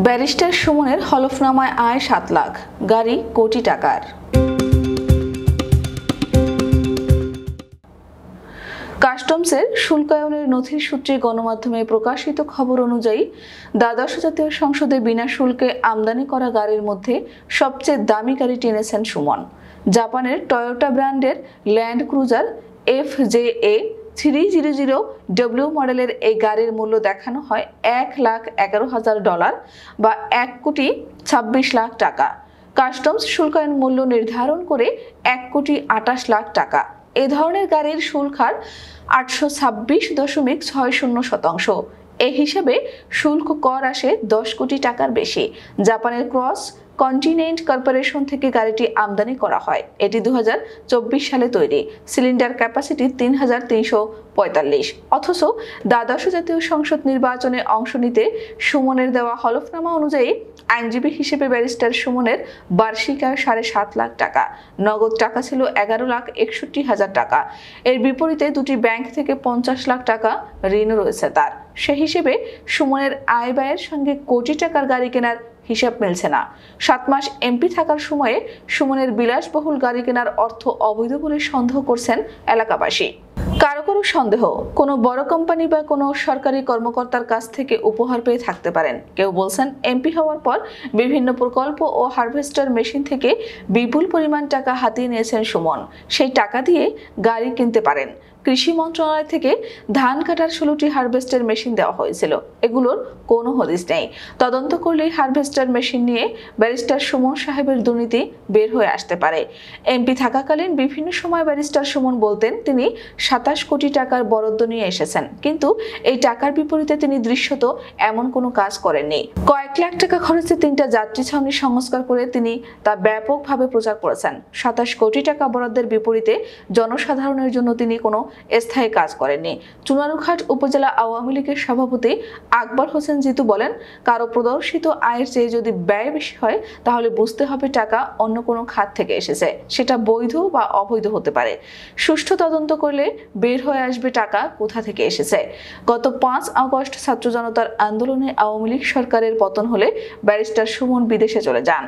Barrister সুমনের হলফনামায় আয় ৭ লাখ, গাড়ি কোটি টাকার। কাস্টমসের শুল্কায়নের নথির সূত্রে গণমাধ্যমে প্রকাশিত খবর অনুযায়ী দ্বাদশ জাতীয় সংসদে বিনা শুল্কে আমদানি করা গাড়ির মধ্যে সবচেয়ে দামি গাড়িটি এনেছেন সুমন। জাপানের টয়োটা ব্র্যান্ডের ল্যান্ড ক্রুজার FJA 300W মডেলের এই গাড়ির মূল্য দেখানো হয় $1,11,000 বা $1,26,00,000 টাকা। কাস্টমস শুল্কায়ন মূল্য নির্ধারণ করে $1,28,00,000 এ ধরনের গাড়ির শুল্ক হার 826.60%। এই হিসেবে শুল্ক কর আসে 10 কোটি টাকার বেশি। জাপানের ক্রস কন্টিনেন্ট কর্পোরেশন থেকে গাড়িটি আমদানি করা হয়। এটি 2024 সালে তৈরি। Cylinder capacity 3345। অথচ দ্বাদশ জাতীয় সংসদ নির্বাচনে অংশ নিতে সুমনের দেওয়া হলফনামা অনুযায়ী আইনজীবী হিসেবে ব্যারিস্টার সুমনের বার্ষিক আয় 7.5 লাখ টাকা। নগদ টাকা ছিল 11,61,000 টাকা। এর বিপরীতে দুটি ব্যাংক থেকে 50 লাখ টাকা ঋণ রয়েছে তার। সে হিসেবে সুমনের আয় ব্যয়ের সঙ্গে কোটি টাকার গাড়ি কেনার হিসাব মিলছে না। 7 মাস এমপি থাকার সময়ে সুমনের বিলাসবহুল গাড়ি কেনার অর্থ অবৈধ বলে সন্দেহ করছেন এলাকাবাসী। কারো কারো সন্দেহ, কোনো বড় কোম্পানি বা কোনো সরকারি কর্মকর্তার কাছ থেকে উপহার পেয়ে থাকতে পারেন। কেউ বলছেন এমপি হওয়ার পর বিভিন্ন প্রকল্প ও হারভেস্টার মেশিন থেকে বিপুল পরিমাণ টাকা হাতিয়ে নিয়েছেন সুমন। সেই টাকা দিয়ে গাড়ি কিনতে পারেন। কৃষি মন্ত্রণালয় থেকে ধান কাটার 16টি হারভেস্টার মেশিন দেওয়া হয়েছিল। এগুলোর কোনো হদিস নেই। তদন্ত করলেই হারভেস্টার মেশিন নিয়ে ব্যারিস্টার সুমন সাহেবের দুর্নীতি বের হয়ে আসতে পারে। এমপি থাকাকালীন বিভিন্ন সময় ব্যারিস্টার সুমন বলতেন তিনি 27 কোটি টাকার বরাদ্দ নিয়ে এসেছেন, কিন্তু এই টাকার বিপরীতে তিনি দৃশ্যত এমন কোনো কাজ করেননি। কয়েক লাখ টাকা খরচে 3টা যাত্রী ছাউনি সংস্কার করে তিনি তা ব্যাপকভাবে প্রচার করেছেন। 27 কোটি টাকা বরাদ্দের বিপরীতে জনসাধারণের জন্য তিনি কোনো স্থায়ী কাজ করেননি। চুনারুঘাট উপজেলা আওয়ামী লীগের সভাপতি আকবর হোসেন জিতু বলেন, কারো প্রদর্শিত আয়ের চেয়ে যদি ব্যয় বেশি হয় তাহলে বুঝতে হবে টাকা অন্য কোনো খাত থেকে এসেছে। সেটা বৈধ বা অবৈধ হতে পারে। সুষ্ঠু তদন্ত করলে বের হয়ে আসবে টাকা কোথা থেকে এসেছে। গত 5 আগস্ট ছাত্র জনতার আন্দোলনে আওয়ামী লীগ সরকারের পতন হলে ব্যারিস্টার সুমন বিদেশে চলে যান।